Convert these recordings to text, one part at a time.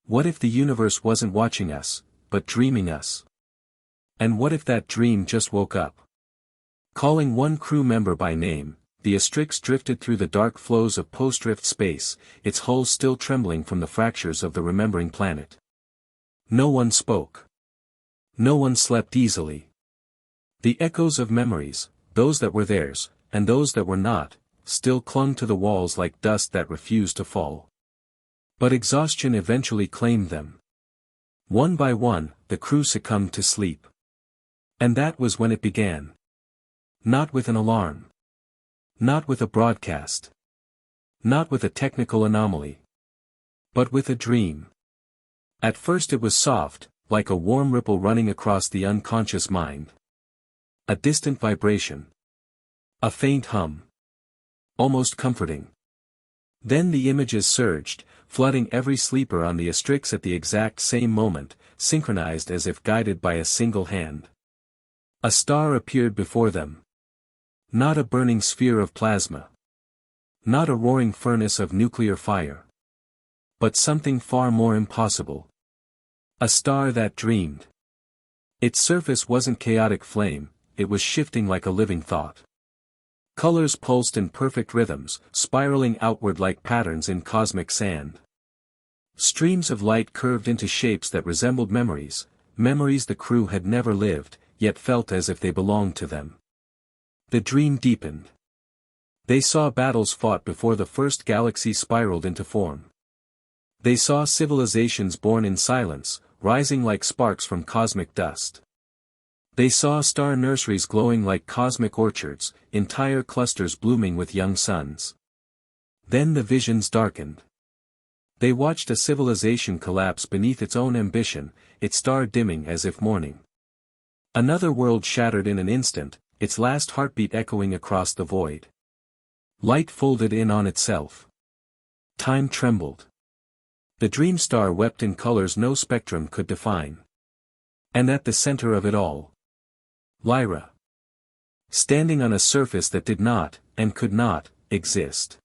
What if the universe wasn't watching us, but dreaming us? And what if that dream just woke up? Calling one crew member by name, the Astryx drifted through the dark flows of post-drift space, its hull still trembling from the fractures of the remembering planet. No one spoke. No one slept easily. The echoes of memories, those that were theirs, and those that were not, still clung to the walls like dust that refused to fall. But exhaustion eventually claimed them. One by one, the crew succumbed to sleep. And that was when it began. Not with an alarm. Not with a broadcast. Not with a technical anomaly. But with a dream. At first it was soft, like a warm ripple running across the unconscious mind. A distant vibration. A faint hum. Almost comforting. Then the images surged, flooding every sleeper on the Astryx at the exact same moment, synchronized as if guided by a single hand. A star appeared before them. Not a burning sphere of plasma. Not a roaring furnace of nuclear fire. But something far more impossible. A star that dreamed. Its surface wasn't chaotic flame, it was shifting like a living thought. Colors pulsed in perfect rhythms, spiraling outward like patterns in cosmic sand. Streams of light curved into shapes that resembled memories, memories the crew had never lived, yet felt as if they belonged to them. The dream deepened. They saw battles fought before the first galaxy spiraled into form. They saw civilizations born in silence, rising like sparks from cosmic dust. They saw star nurseries glowing like cosmic orchards, entire clusters blooming with young suns. Then the visions darkened. They watched a civilization collapse beneath its own ambition, its star dimming as if mourning. Another world shattered in an instant, its last heartbeat echoing across the void. Light folded in on itself. Time trembled. The dream star wept in colors no spectrum could define. And at the center of it all, Lyra. Standing on a surface that did not, and could not, exist.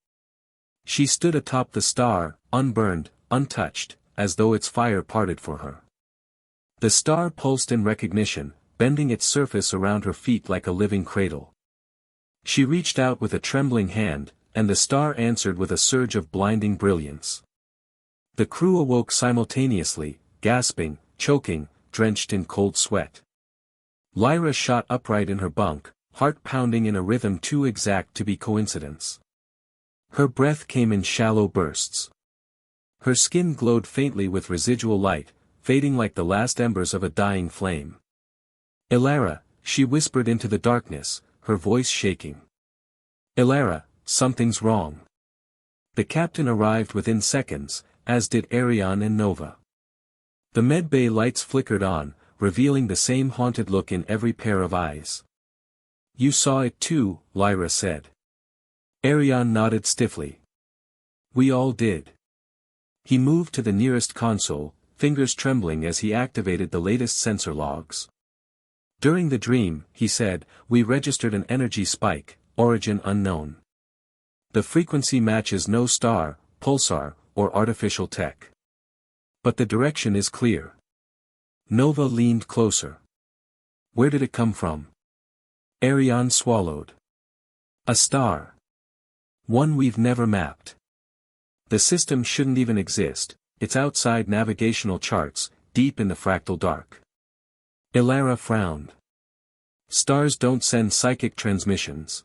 She stood atop the star, unburned, untouched, as though its fire parted for her. The star pulsed in recognition, bending its surface around her feet like a living cradle. She reached out with a trembling hand, and the star answered with a surge of blinding brilliance. The crew awoke simultaneously, gasping, choking, drenched in cold sweat. Lyra shot upright in her bunk, heart pounding in a rhythm too exact to be coincidence. Her breath came in shallow bursts. Her skin glowed faintly with residual light, fading like the last embers of a dying flame. "Lyra," she whispered into the darkness, her voice shaking. "Lyra, something's wrong." The captain arrived within seconds, as did Arion and Nova. The medbay lights flickered on, revealing the same haunted look in every pair of eyes. "You saw it too," Lyra said. Arion nodded stiffly. "We all did." He moved to the nearest console, fingers trembling as he activated the latest sensor logs. "During the dream," he said, "we registered an energy spike, origin unknown. The frequency matches no star, pulsar, or artificial tech. But the direction is clear." Nova leaned closer. "Where did it come from?" Arion swallowed. "A star. One we've never mapped. The system shouldn't even exist, it's outside navigational charts, deep in the fractal dark." Lyra frowned. "Stars don't send psychic transmissions."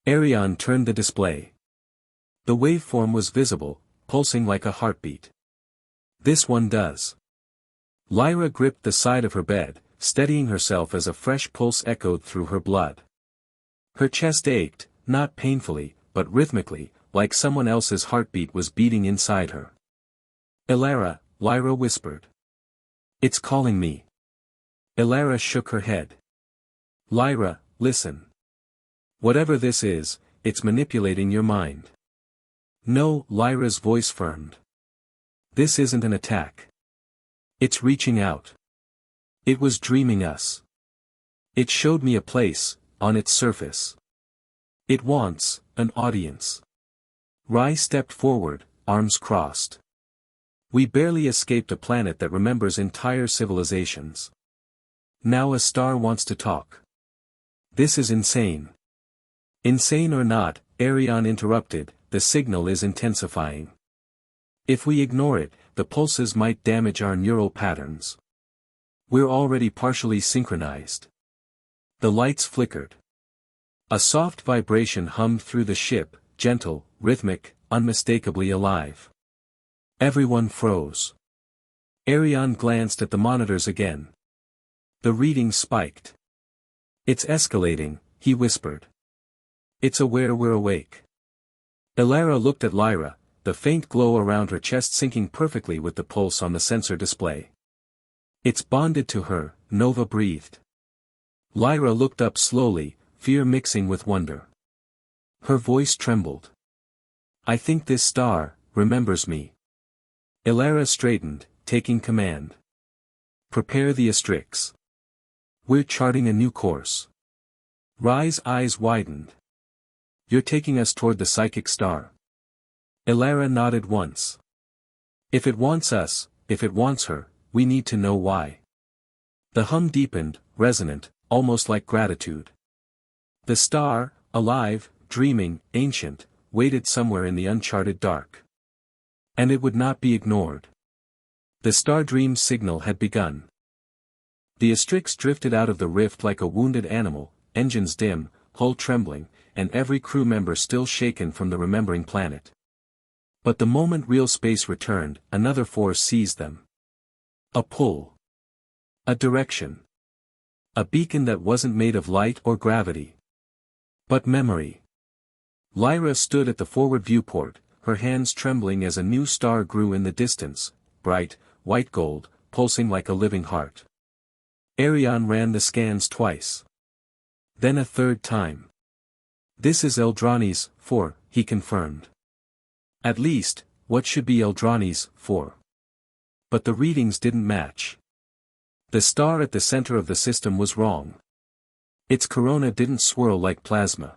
Arion turned the display. The waveform was visible, pulsing like a heartbeat. "This one does." Lyra gripped the side of her bed, steadying herself as a fresh pulse echoed through her blood. Her chest ached, not painfully, but rhythmically, like someone else's heartbeat was beating inside her. "Lyra," Lyra whispered. "It's calling me." Lyra shook her head. "Lyra, listen. Whatever this is, it's manipulating your mind." "No," Lyra's voice firmed. "This isn't an attack. It's reaching out. It was dreaming us. It showed me a place, on its surface. It wants an audience." Rai stepped forward, arms crossed. We barely escaped a planet that remembers entire civilizations. Now a star wants to talk. This is insane. Insane or not, Arion interrupted, the signal is intensifying. If we ignore it, the pulses might damage our neural patterns. We're already partially synchronized. The lights flickered. A soft vibration hummed through the ship, gentle, rhythmic, unmistakably alive. Everyone froze. Arion glanced at the monitors again. The reading spiked. It's escalating, he whispered. It's aware we're awake. Lyra looked at Lyra, the faint glow around her chest syncing perfectly with the pulse on the sensor display. It's bonded to her, Nova breathed. Lyra looked up slowly, fear mixing with wonder. Her voice trembled. I think this star remembers me. Lyra straightened, taking command. Prepare the Astryx. We're charting a new course. Rye's eyes widened. You're taking us toward the psychic star. Lyra nodded once. If it wants us, if it wants her, we need to know why. The hum deepened, resonant, almost like gratitude. The star, alive, dreaming, ancient, waited somewhere in the uncharted dark. And it would not be ignored. The star dream's signal had begun. The Astryx drifted out of the rift like a wounded animal, engines dim, hull trembling, and every crew member still shaken from the remembering planet. But the moment real space returned, another force seized them. A pull. A direction. A beacon that wasn't made of light or gravity. But memory. Lyra stood at the forward viewport, her hands trembling as a new star grew in the distance, bright, white gold, pulsing like a living heart. Arion ran the scans twice. Then a third time. This is Eldrani's 4, he confirmed. At least, what should be Eldrani's 4. But the readings didn't match. The star at the center of the system was wrong. Its corona didn't swirl like plasma.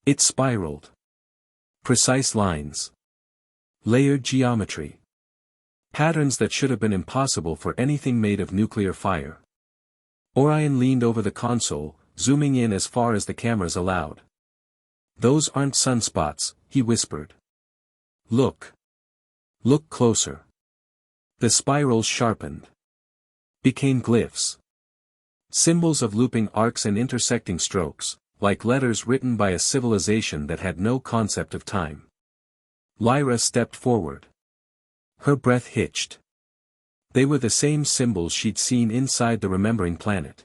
It spiraled. Precise lines. Layered geometry. Patterns that should have been impossible for anything made of nuclear fire. Orion leaned over the console, zooming in as far as the cameras allowed. Those aren't sunspots, he whispered. Look. Look closer. The spirals sharpened. Became glyphs. Symbols of looping arcs and intersecting strokes, like letters written by a civilization that had no concept of time. Lyra stepped forward. Her breath hitched. They were the same symbols she'd seen inside the remembering planet.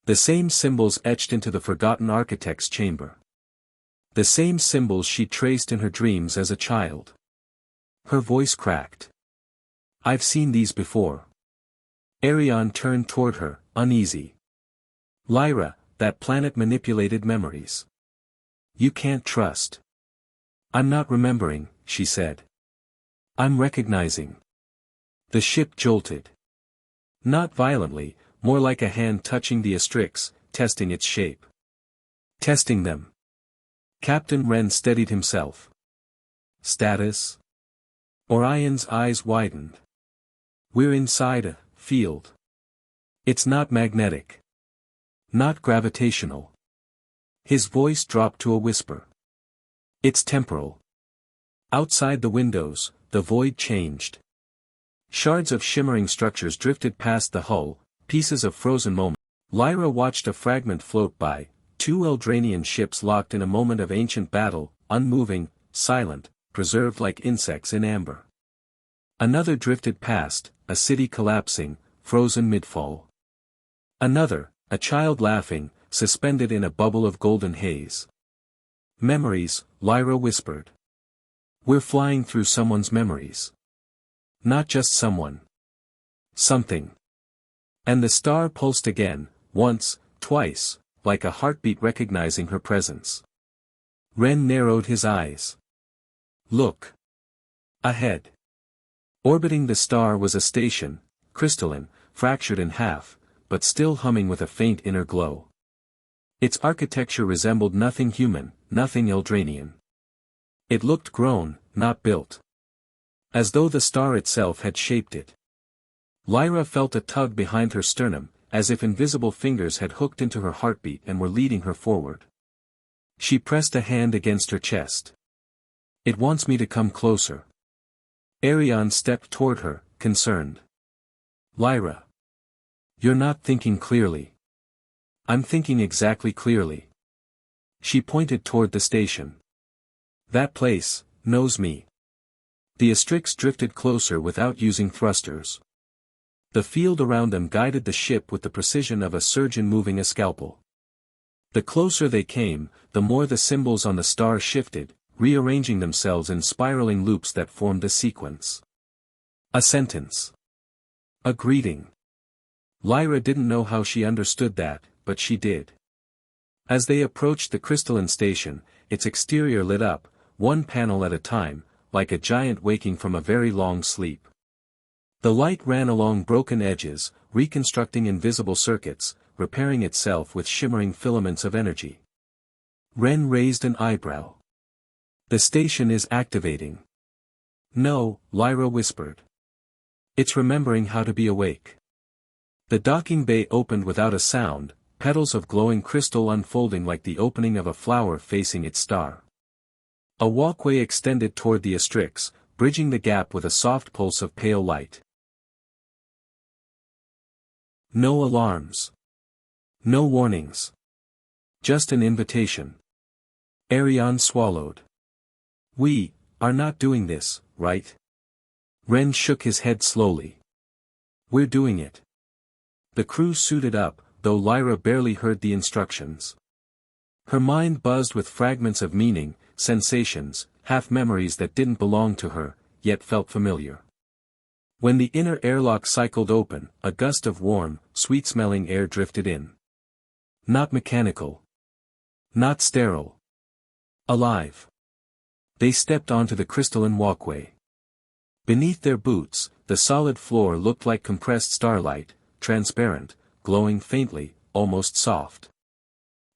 The same symbols etched into the forgotten architect's chamber. The same symbols she traced in her dreams as a child. Her voice cracked. I've seen these before. Arion turned toward her, uneasy. Lyra, that planet manipulated memories. You can't trust. I'm not remembering, she said. I'm recognizing. The ship jolted. Not violently, more like a hand touching the Astryx, testing its shape. Testing them. Captain Wren steadied himself. Status? Orion's eyes widened. We're inside a field. It's not magnetic. Not gravitational. His voice dropped to a whisper. It's temporal. Outside the windows, the void changed. Shards of shimmering structures drifted past the hull, pieces of frozen moments. Lyra watched a fragment float by, two Eldranian ships locked in a moment of ancient battle, unmoving, silent, preserved like insects in amber. Another drifted past, a city collapsing, frozen mid-fall. Another, a child laughing, suspended in a bubble of golden haze. Memories, Lyra whispered. We're flying through someone's memories. Not just someone. Something. And the star pulsed again, once, twice, like a heartbeat recognizing her presence. Wren narrowed his eyes. Look. Ahead. Orbiting the star was a station, crystalline, fractured in half, but still humming with a faint inner glow. Its architecture resembled nothing human, nothing Eldranian. It looked grown, not built. as though the star itself had shaped it. Lyra felt a tug behind her sternum, as if invisible fingers had hooked into her heartbeat and were leading her forward. She pressed a hand against her chest. "It wants me to come closer." Arion stepped toward her, concerned. "Lyra. You're not thinking clearly." "I'm thinking exactly clearly." She pointed toward the station. "That place knows me." The Astryx drifted closer without using thrusters. The field around them guided the ship with the precision of a surgeon moving a scalpel. The closer they came, the more the symbols on the star shifted, rearranging themselves in spiraling loops that formed a sequence. A sentence. A greeting. Lyra didn't know how she understood that, but she did. As they approached the crystalline station, its exterior lit up, one panel at a time, like a giant waking from a very long sleep. The light ran along broken edges, reconstructing invisible circuits, repairing itself with shimmering filaments of energy. Ren raised an eyebrow. "The station is activating." "No," Lyra whispered. "It's remembering how to be awake." The docking bay opened without a sound, petals of glowing crystal unfolding like the opening of a flower facing its star. A walkway extended toward the Astryx, bridging the gap with a soft pulse of pale light. No alarms. No warnings. Just an invitation. Arion swallowed. "We are not doing this, right?" Ren shook his head slowly. "We're doing it." The crew suited up, though Lyra barely heard the instructions. Her mind buzzed with fragments of meaning, sensations, half-memories that didn't belong to her, yet felt familiar. When the inner airlock cycled open, a gust of warm, sweet-smelling air drifted in. Not mechanical. Not sterile. Alive. They stepped onto the crystalline walkway. Beneath their boots, the solid floor looked like compressed starlight, transparent, glowing faintly, almost soft.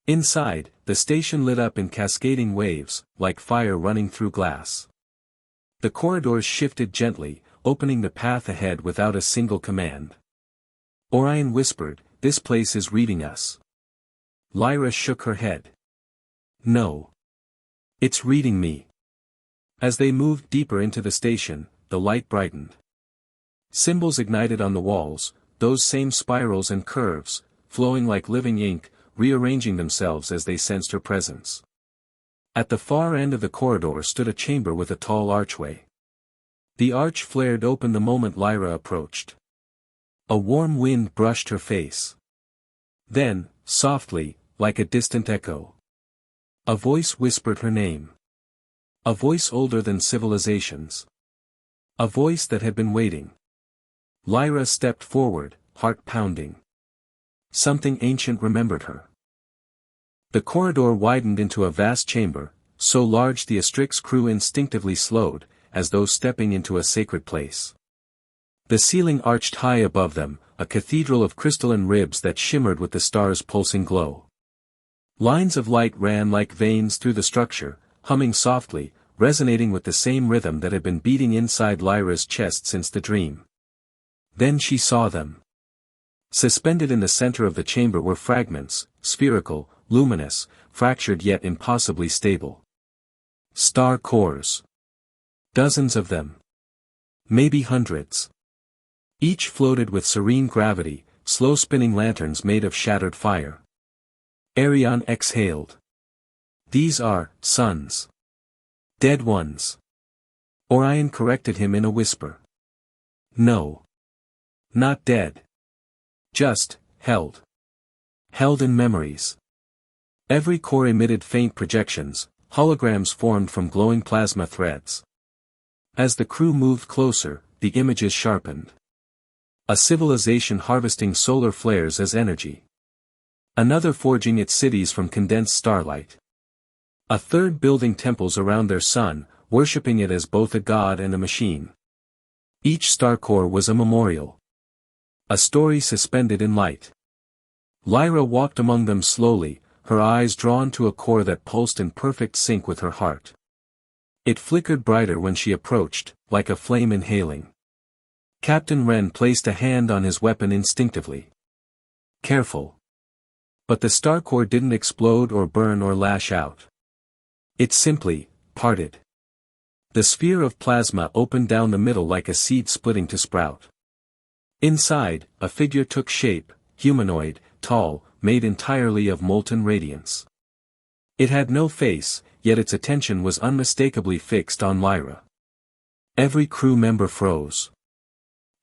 Inside, the station lit up in cascading waves, like fire running through glass. The corridors shifted gently, opening the path ahead without a single command. Orion whispered, "This place is reading us." Lyra shook her head. "No. It's reading me." As they moved deeper into the station, the light brightened. Symbols ignited on the walls, those same spirals and curves, flowing like living ink, rearranging themselves as they sensed her presence. At the far end of the corridor stood a chamber with a tall archway. The arch flared open the moment Lyra approached. A warm wind brushed her face. Then, softly, like a distant echo, a voice whispered her name. A voice older than civilizations. A voice that had been waiting. Lyra stepped forward, heart pounding. Something ancient remembered her. The corridor widened into a vast chamber, so large the Astryx crew instinctively slowed, as though stepping into a sacred place. The ceiling arched high above them, a cathedral of crystalline ribs that shimmered with the stars' pulsing glow. Lines of light ran like veins through the structure, humming softly, resonating with the same rhythm that had been beating inside Lyra's chest since the dream. Then she saw them. Suspended in the center of the chamber were fragments, spherical, luminous, fractured yet impossibly stable. Star cores. Dozens of them. Maybe hundreds. Each floated with serene gravity, slow-spinning lanterns made of shattered fire. Arion exhaled. "These are suns. Dead ones." Orion corrected him in a whisper. "No. Not dead. Just, held. Held in memories." Every core emitted faint projections, holograms formed from glowing plasma threads. As the crew moved closer, the images sharpened. A civilization harvesting solar flares as energy. Another forging its cities from condensed starlight. A third building temples around their sun, worshipping it as both a god and a machine. Each star core was a memorial. A story suspended in light. Lyra walked among them slowly, her eyes drawn to a core that pulsed in perfect sync with her heart. It flickered brighter when she approached, like a flame inhaling. Captain Wren placed a hand on his weapon instinctively. Careful. But the star core didn't explode or burn or lash out. It simply parted. The sphere of plasma opened down the middle like a seed splitting to sprout. Inside, a figure took shape, humanoid, tall, made entirely of molten radiance. It had no face, yet its attention was unmistakably fixed on Lyra. Every crew member froze.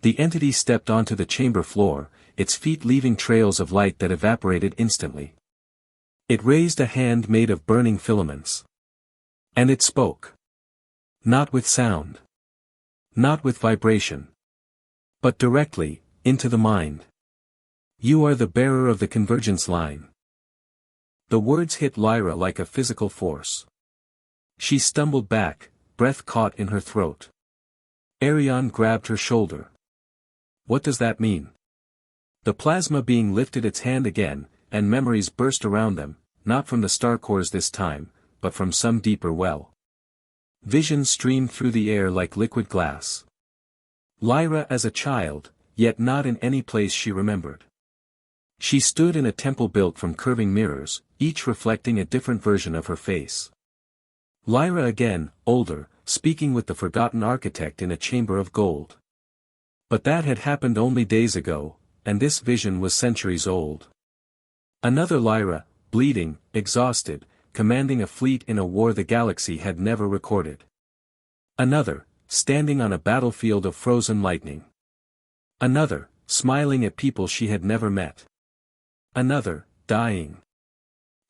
The entity stepped onto the chamber floor, its feet leaving trails of light that evaporated instantly. It raised a hand made of burning filaments. And it spoke. Not with sound. Not with vibration. But directly, into the mind. You are the bearer of the convergence line. The words hit Lyra like a physical force. She stumbled back, breath caught in her throat. Arion grabbed her shoulder. What does that mean? The plasma being lifted its hand again, and memories burst around them, not from the star cores this time, but from some deeper well. Visions streamed through the air like liquid glass. Lyra as a child, yet not in any place she remembered. She stood in a temple built from curving mirrors, each reflecting a different version of her face. Lyra again, older, speaking with the forgotten architect in a chamber of gold. But that had happened only days ago, and this vision was centuries old. Another Lyra, bleeding, exhausted, commanding a fleet in a war the galaxy had never recorded. Another, standing on a battlefield of frozen lightning. Another, smiling at people she had never met. Another, dying.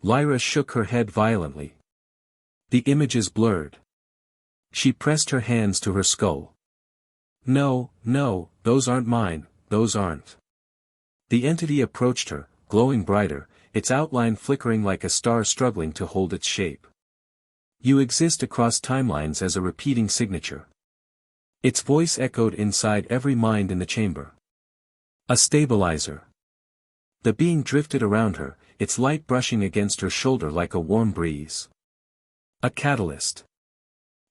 Lyra shook her head violently. The images blurred. She pressed her hands to her skull. No, no, those aren't mine, those aren't. The entity approached her, glowing brighter, its outline flickering like a star struggling to hold its shape. You exist across timelines as a repeating signature. Its voice echoed inside every mind in the chamber. A stabilizer. The being drifted around her, its light brushing against her shoulder like a warm breeze. A catalyst.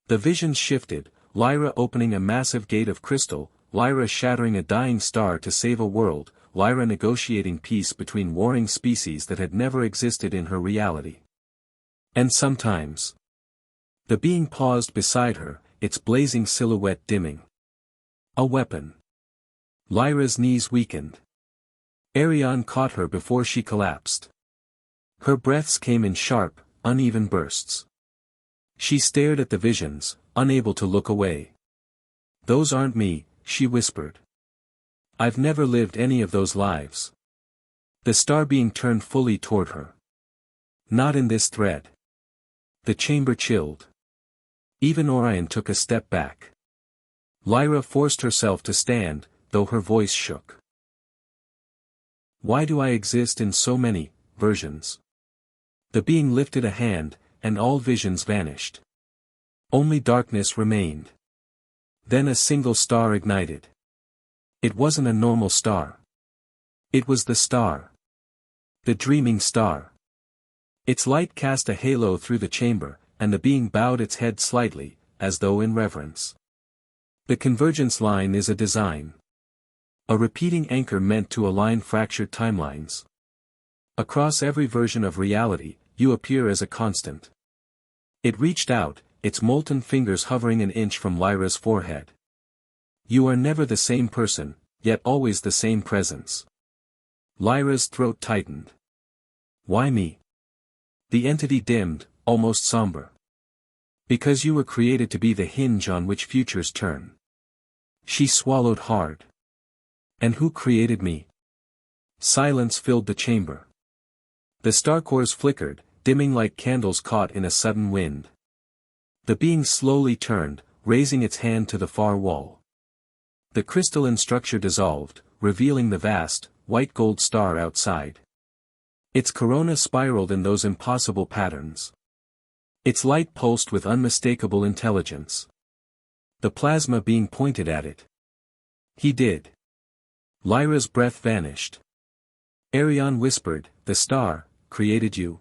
The vision shifted, Lyra opening a massive gate of crystal, Lyra shattering a dying star to save a world, Lyra negotiating peace between warring species that had never existed in her reality. And sometimes. The being paused beside her, its blazing silhouette dimming. A weapon. Lyra's knees weakened. Arion caught her before she collapsed. Her breaths came in sharp, uneven bursts. She stared at the visions, unable to look away. Those aren't me, she whispered. I've never lived any of those lives. The star being turned fully toward her. Not in this thread. The chamber chilled. Even Orion took a step back. Lyra forced herself to stand, though her voice shook. Why do I exist in so many versions? The being lifted a hand, and all visions vanished. Only darkness remained. Then a single star ignited. It wasn't a normal star. It was the star. The dreaming star. Its light cast a halo through the chamber, and the being bowed its head slightly, as though in reverence. The convergence line is a design. A repeating anchor meant to align fractured timelines. Across every version of reality, you appear as a constant. It reached out, its molten fingers hovering an inch from Lyra's forehead. You are never the same person, yet always the same presence. Lyra's throat tightened. Why me? The entity dimmed, almost somber. Because you were created to be the hinge on which futures turn. She swallowed hard. And who created me? Silence filled the chamber. The star cores flickered, dimming like candles caught in a sudden wind. The being slowly turned, raising its hand to the far wall. The crystalline structure dissolved, revealing the vast, white gold star outside. Its corona spiraled in those impossible patterns. Its light pulsed with unmistakable intelligence. The plasma being pointed at it. He did. Lyra's breath vanished. Arion whispered, "The star created you."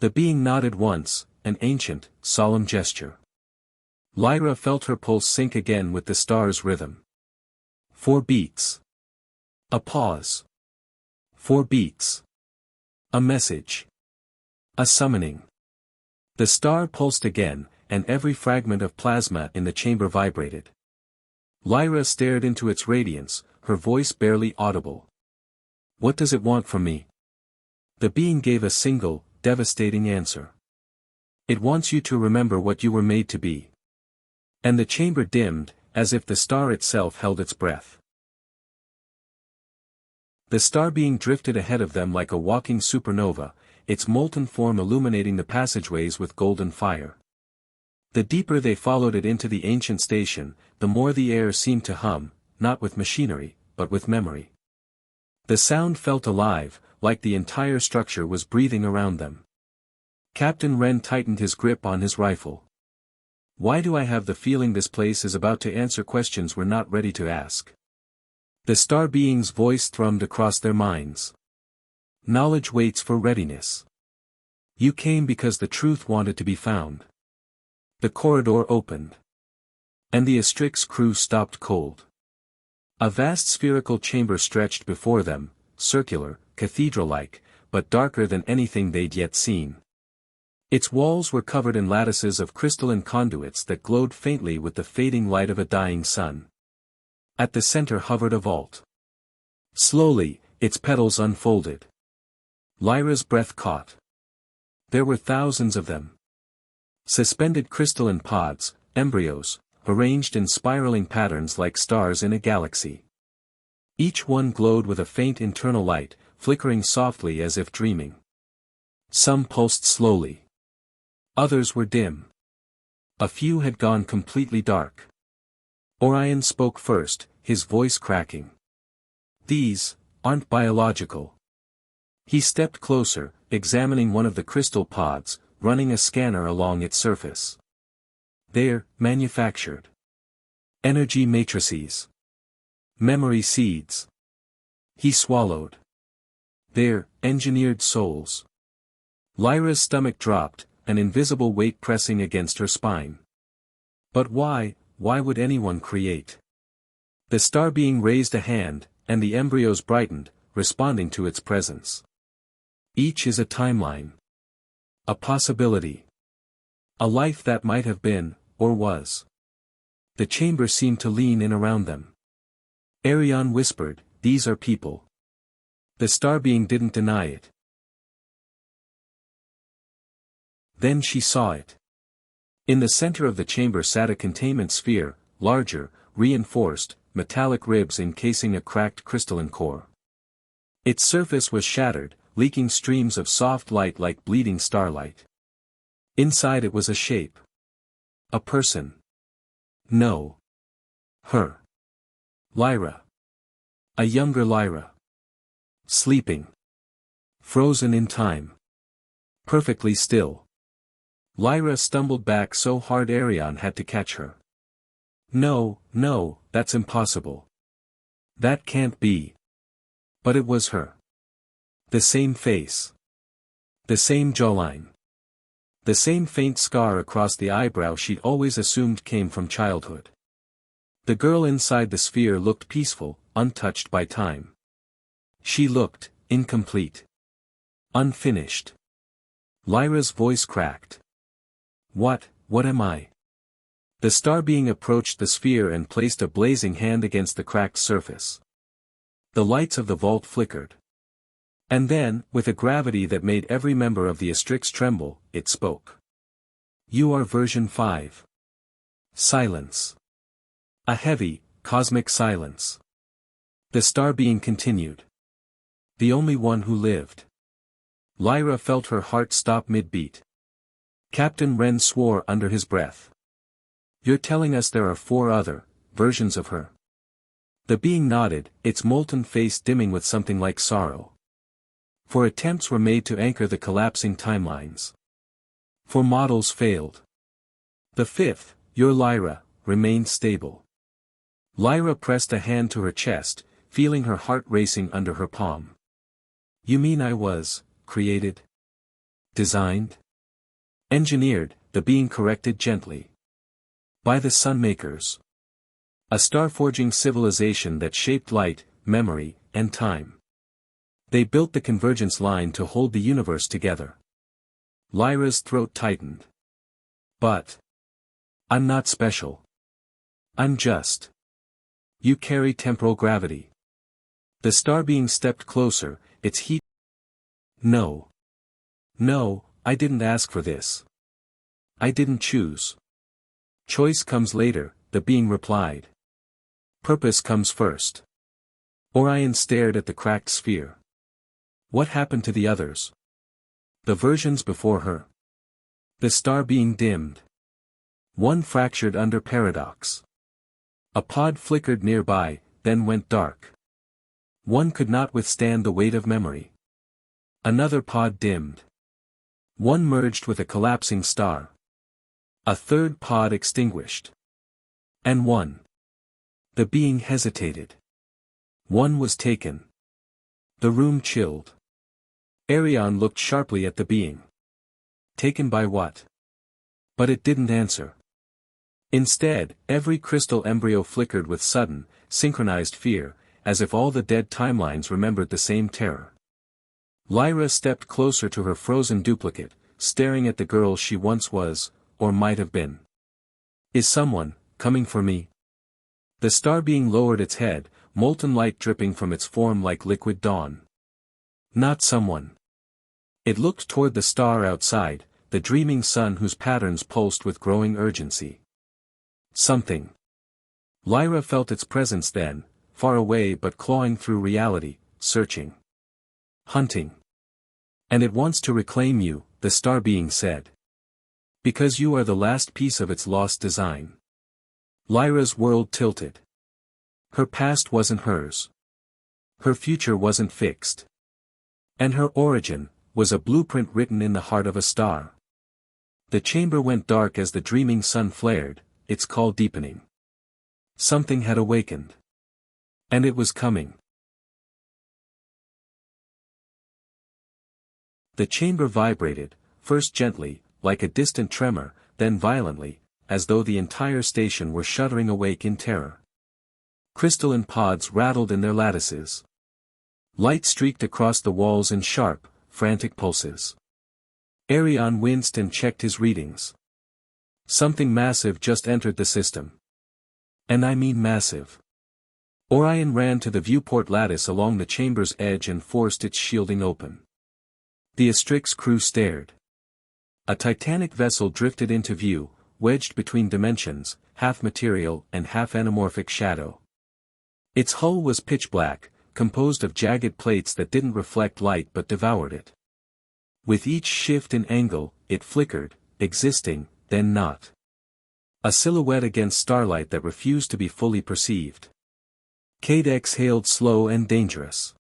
The being nodded once, an ancient, solemn gesture. Lyra felt her pulse sink again with the star's rhythm. 4 beats. A pause. 4 beats. A message. A summoning. The star pulsed again, and every fragment of plasma in the chamber vibrated. Lyra stared into its radiance, her voice barely audible. What does it want from me? The being gave a single, devastating answer. It wants you to remember what you were made to be. And the chamber dimmed, as if the star itself held its breath. The star being drifted ahead of them like a walking supernova, its molten form illuminating the passageways with golden fire. The deeper they followed it into the ancient station, the more the air seemed to hum, not with machinery, but with memory. The sound felt alive, like the entire structure was breathing around them. Captain Wren tightened his grip on his rifle. Why do I have the feeling this place is about to answer questions we're not ready to ask? The star being's voice thrummed across their minds. Knowledge waits for readiness. You came because the truth wanted to be found. The corridor opened. And the Astryx crew stopped cold. A vast spherical chamber stretched before them, circular, cathedral-like, but darker than anything they'd yet seen. Its walls were covered in lattices of crystalline conduits that glowed faintly with the fading light of a dying sun. At the center hovered a vault. Slowly, its petals unfolded. Lyra's breath caught. There were thousands of them. Suspended crystalline pods, embryos, arranged in spiraling patterns like stars in a galaxy. Each one glowed with a faint internal light, flickering softly as if dreaming. Some pulsed slowly. Others were dim. A few had gone completely dark. Orion spoke first, his voice cracking. These aren't biological. He stepped closer, examining one of the crystal pods, running a scanner along its surface. They're manufactured. Energy matrices. Memory seeds. He swallowed. They're engineered souls. Lyra's stomach dropped, an invisible weight pressing against her spine. But why would anyone create? The star being raised a hand, and the embryos brightened, responding to its presence. Each is a timeline. A possibility. A life that might have been, or was. The chamber seemed to lean in around them. Arion whispered, "These are people." The star being didn't deny it. Then she saw it. In the center of the chamber sat a containment sphere, larger, reinforced, metallic ribs encasing a cracked crystalline core. Its surface was shattered, leaking streams of soft light like bleeding starlight. Inside it was a shape. A person. No. Her. Lyra. A younger Lyra. Sleeping. Frozen in time. Perfectly still. Lyra stumbled back so hard Arion had to catch her. No, that's impossible. That can't be. But it was her. The same face. The same jawline. The same faint scar across the eyebrow she'd always assumed came from childhood. The girl inside the sphere looked peaceful, untouched by time. She looked incomplete. Unfinished. Lyra's voice cracked. What am I? The star being approached the sphere and placed a blazing hand against the cracked surface. The lights of the vault flickered. And then, with a gravity that made every member of the Astryx tremble, it spoke. You are version 5. Silence. A heavy, cosmic silence. The star being continued. The only one who lived. Lyra felt her heart stop mid-beat. Captain Wren swore under his breath. You're telling us there are 4 other versions of her? The being nodded, its molten face dimming with something like sorrow. 4 attempts were made to anchor the collapsing timelines. 4 models failed. The 5th, your Lyra, remained stable. Lyra pressed a hand to her chest, feeling her heart racing under her palm. You mean I was created? Designed? Engineered, the being corrected gently. By the Sunmakers. A star-forging civilization that shaped light, memory, and time. They built the convergence line to hold the universe together. Lyra's throat tightened. But I'm not special. I'm just. You carry temporal gravity. The star being stepped closer, its heat. No. No, I didn't ask for this. I didn't choose. Choice comes later, the being replied. Purpose comes first. Orion stared at the cracked sphere. What happened to the others? The versions before her. The star being dimmed. One fractured under paradox. A pod flickered nearby, then went dark. One could not withstand the weight of memory. Another pod dimmed. One merged with a collapsing star. A third pod extinguished. And one. The being hesitated. One was taken. The room chilled. Arion looked sharply at the being. Taken by what? But it didn't answer. Instead, every crystal embryo flickered with sudden, synchronized fear, as if all the dead timelines remembered the same terror. Lyra stepped closer to her frozen duplicate, staring at the girl she once was, or might have been. Is someone coming for me? The star being lowered its head, molten light dripping from its form like liquid dawn. Not someone. It looked toward the star outside, the dreaming sun whose patterns pulsed with growing urgency. Something. Lyra felt its presence then, far away but clawing through reality, searching. Hunting. And it wants to reclaim you, the star being said. Because you are the last piece of its lost design. Lyra's world tilted. Her past wasn't hers. Her future wasn't fixed. And her origin was a blueprint written in the heart of a star. The chamber went dark as the dreaming sun flared, its call deepening. Something had awakened. And it was coming. The chamber vibrated, first gently, like a distant tremor, then violently, as though the entire station were shuddering awake in terror. Crystalline pods rattled in their lattices. Light streaked across the walls in sharp, frantic pulses. Arion winced and checked his readings. Something massive just entered the system. And I mean massive. Orion ran to the viewport lattice along the chamber's edge and forced its shielding open. The Astryx crew stared. A titanic vessel drifted into view, wedged between dimensions, half material and half anamorphic shadow. Its hull was pitch black, composed of jagged plates that didn't reflect light but devoured it. With each shift in angle, it flickered, existing, then not. A silhouette against starlight that refused to be fully perceived. Cade exhaled slow and dangerous.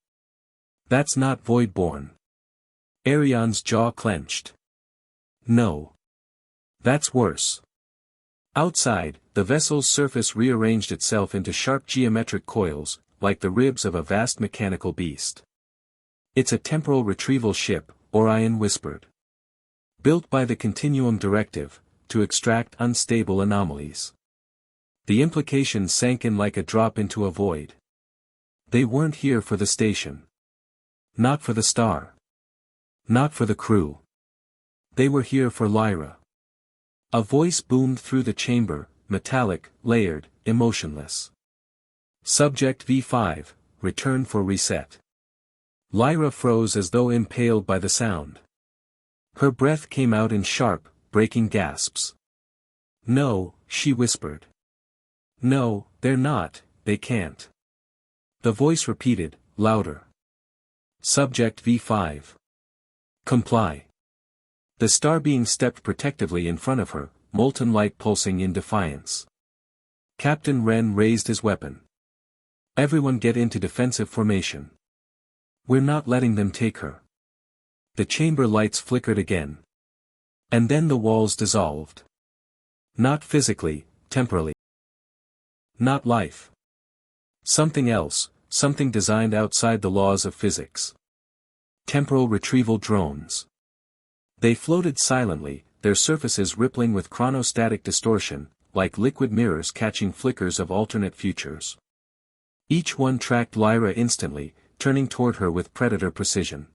That's not Voidborn. Arion's jaw clenched. No. That's worse. Outside, the vessel's surface rearranged itself into sharp geometric coils, like the ribs of a vast mechanical beast. It's a temporal retrieval ship, Orion whispered. Built by the Continuum Directive, to extract unstable anomalies. The implication sank in like a drop into a void. They weren't here for the station. Not for the star. Not for the crew. They were here for Lyra. A voice boomed through the chamber, metallic, layered, emotionless. Subject V5, return for reset. Lyra froze as though impaled by the sound. Her breath came out in sharp, breaking gasps. No, she whispered. No, they're not, they can't. The voice repeated, louder. Subject V5. Comply. The star being stepped protectively in front of her, molten light pulsing in defiance. Captain Wren raised his weapon. Everyone get into defensive formation. We're not letting them take her. The chamber lights flickered again. And then the walls dissolved. Not physically, temporally. Not life. Something else, something designed outside the laws of physics. Temporal retrieval drones. They floated silently, their surfaces rippling with chronostatic distortion, like liquid mirrors catching flickers of alternate futures. Each one tracked Lyra instantly, turning toward her with predator precision.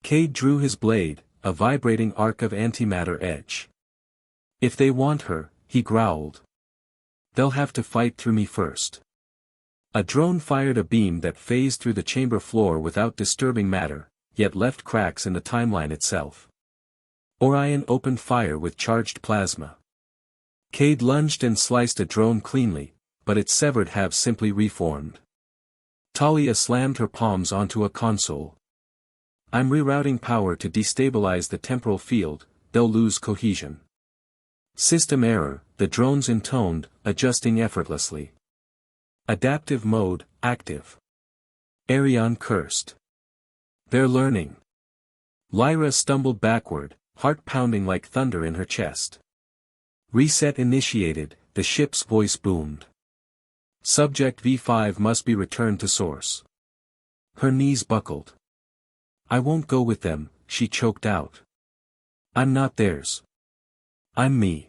Cade drew his blade, a vibrating arc of antimatter edge. If they want her, he growled, they'll have to fight through me first. A drone fired a beam that phased through the chamber floor without disturbing matter, yet left cracks in the timeline itself. Orion opened fire with charged plasma. Cade lunged and sliced a drone cleanly, but its severed halves simply reformed. Talia slammed her palms onto a console. I'm rerouting power to destabilize the temporal field, they'll lose cohesion. System error, the drones intoned, adjusting effortlessly. Adaptive mode, active. Arion cursed. They're learning. Lyra stumbled backward, heart pounding like thunder in her chest. Reset initiated, the ship's voice boomed. Subject V5 must be returned to source. Her knees buckled. I won't go with them, she choked out. I'm not theirs. I'm me.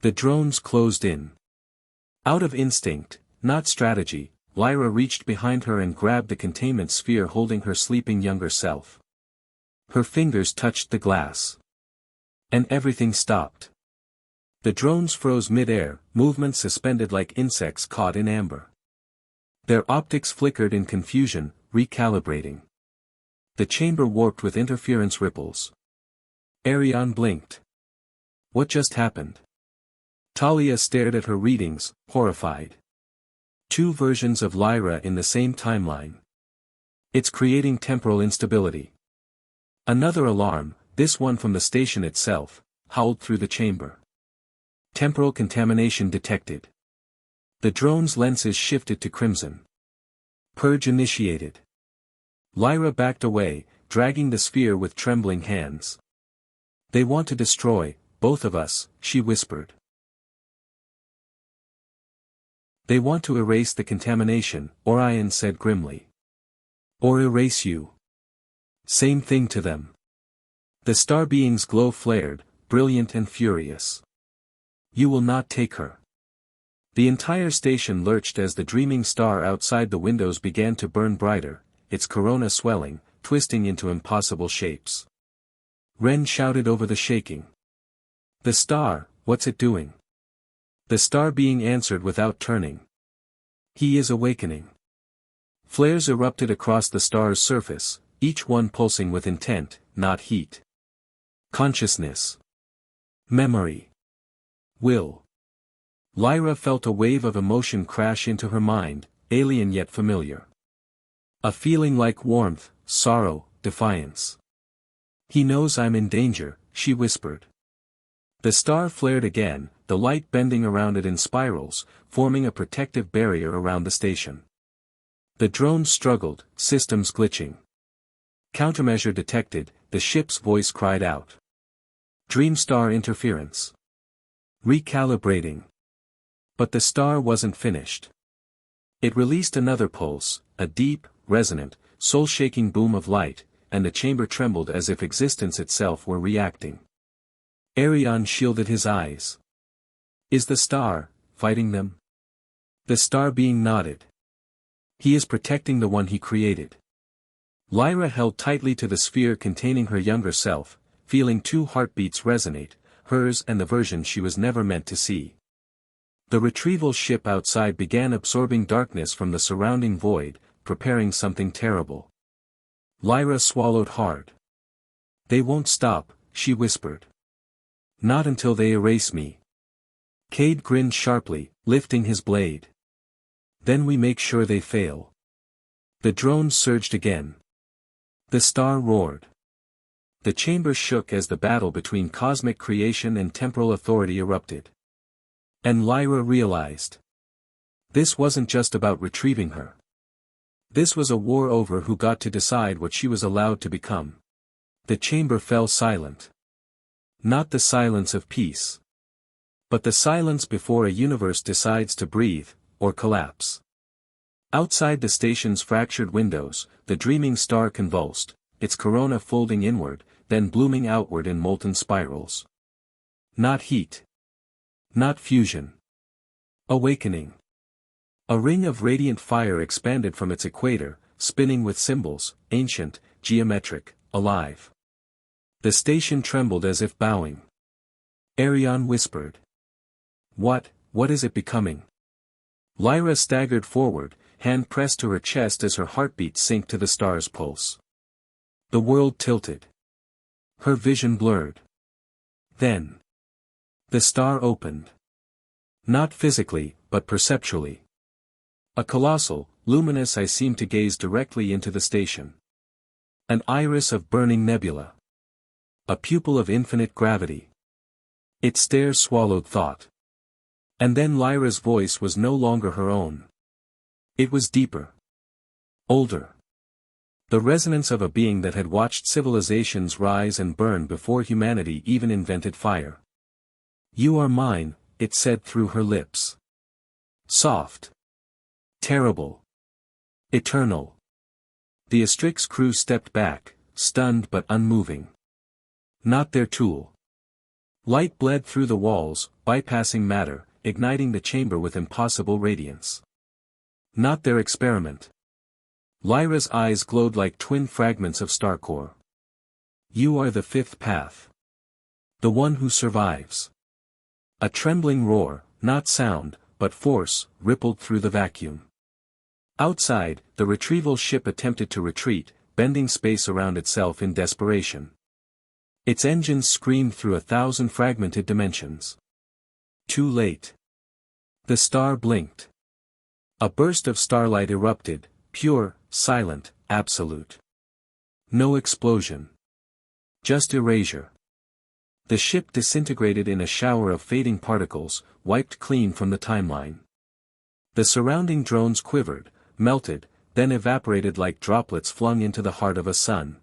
The drones closed in. Out of instinct, not strategy, Lyra reached behind her and grabbed the containment sphere holding her sleeping younger self. Her fingers touched the glass. And everything stopped. The drones froze mid-air, movement suspended like insects caught in amber. Their optics flickered in confusion, recalibrating. The chamber warped with interference ripples. Arion blinked. What just happened? Talia stared at her readings, horrified. 2 versions of Lyra in the same timeline. It's creating temporal instability. Another alarm, this one from the station itself, howled through the chamber. Temporal contamination detected. The drone's lenses shifted to crimson. Purge initiated. Lyra backed away, dragging the sphere with trembling hands. They want to destroy, both of us, she whispered. They want to erase the contamination, Orion said grimly. Or erase you. Same thing to them. The star being's glow flared, brilliant and furious. You will not take her. The entire station lurched as the dreaming star outside the windows began to burn brighter, its corona swelling, twisting into impossible shapes. Ren shouted over the shaking. The star, what's it doing? The star being answered without turning. He is awakening. Flares erupted across the star's surface, each one pulsing with intent, not heat. Consciousness. Memory. Will. Lyra felt a wave of emotion crash into her mind, alien yet familiar. A feeling like warmth, sorrow, defiance. He knows I'm in danger, she whispered. The star flared again, the light bending around it in spirals, forming a protective barrier around the station. The drones struggled, systems glitching. Countermeasure detected, the ship's voice cried out. Dreamstar interference. Recalibrating. But the star wasn't finished. It released another pulse, a deep, resonant, soul-shaking boom of light, and the chamber trembled as if existence itself were reacting. Arion shielded his eyes. Is the star fighting them? The star being nodded. He is protecting the one he created. Lyra held tightly to the sphere containing her younger self, feeling 2 heartbeats resonate, hers and the version she was never meant to see. The retrieval ship outside began absorbing darkness from the surrounding void, preparing something terrible. Lyra swallowed hard. They won't stop, she whispered. Not until they erase me. Cade grinned sharply, lifting his blade. Then we make sure they fail. The drones surged again. The star roared. The chamber shook as the battle between cosmic creation and temporal authority erupted. And Lyra realized. This wasn't just about retrieving her. This was a war over who got to decide what she was allowed to become. The chamber fell silent. Not the silence of peace. But the silence before a universe decides to breathe, or collapse. Outside the station's fractured windows, the dreaming star convulsed, its corona folding inward, then blooming outward in molten spirals. Not heat. Not fusion. Awakening. A ring of radiant fire expanded from its equator, spinning with symbols, ancient, geometric, alive. The station trembled as if bowing. Arion whispered. What is it becoming? Lyra staggered forward, hand pressed to her chest as her heartbeat synced to the star's pulse. The world tilted. Her vision blurred. Then. The star opened. Not physically, but perceptually. A colossal, luminous eye seemed to gaze directly into the station. An iris of burning nebula. A pupil of infinite gravity. Its stare swallowed thought. And then Lyra's voice was no longer her own. It was deeper. Older. The resonance of a being that had watched civilizations rise and burn before humanity even invented fire. You are mine, it said through her lips. Soft. Terrible. Eternal. The Astryx crew stepped back, stunned but unmoving. Not their tool. Light bled through the walls, bypassing matter, igniting the chamber with impossible radiance. Not their experiment. Lyra's eyes glowed like twin fragments of starcore. You are the fifth path. The one who survives. A trembling roar, not sound, but force, rippled through the vacuum. Outside, the retrieval ship attempted to retreat, bending space around itself in desperation. Its engines screamed through 1,000 fragmented dimensions. Too late. The star blinked. A burst of starlight erupted, pure, silent, absolute. No explosion. Just erasure. The ship disintegrated in a shower of fading particles, wiped clean from the timeline. The surrounding drones quivered, melted, then evaporated like droplets flung into the heart of a sun.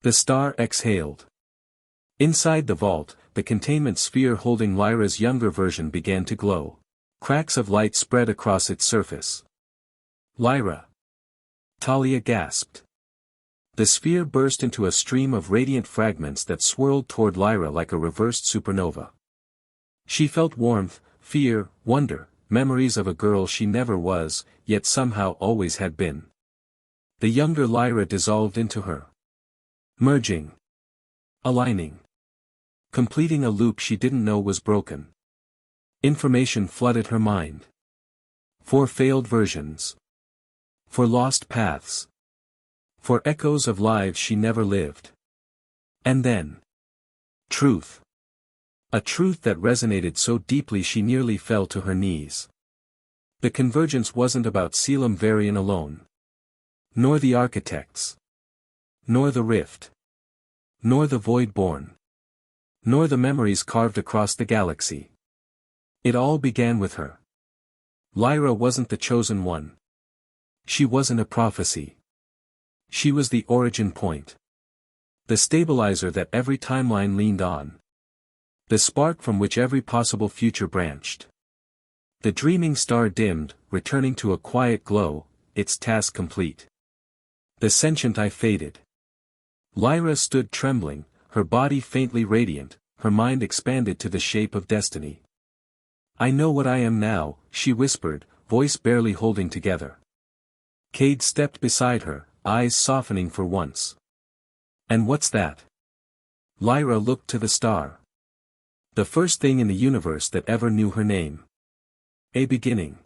The star exhaled. Inside the vault, the containment sphere holding Lyra's younger version began to glow. Cracks of light spread across its surface. Lyra. Talia gasped. The sphere burst into a stream of radiant fragments that swirled toward Lyra like a reversed supernova. She felt warmth, fear, wonder, memories of a girl she never was, yet somehow always had been. The younger Lyra dissolved into her. Merging. Aligning. Completing a loop she didn't know was broken. Information flooded her mind. For failed versions. For lost paths. For echoes of lives she never lived. And then. Truth. A truth that resonated so deeply she nearly fell to her knees. The convergence wasn't about Selim Varian alone. Nor the architects. Nor the rift. Nor the void born. Nor the memories carved across the galaxy. It all began with her. Lyra wasn't the chosen one. She wasn't a prophecy. She was the origin point. The stabilizer that every timeline leaned on. The spark from which every possible future branched. The dreaming star dimmed, returning to a quiet glow, its task complete. The sentient eye faded. Lyra stood trembling, her body faintly radiant, her mind expanded to the shape of destiny. I know what I am now, she whispered, voice barely holding together. Cade stepped beside her, eyes softening for once. And what's that? Lyra looked to the star. The first thing in the universe that ever knew her name. A beginning.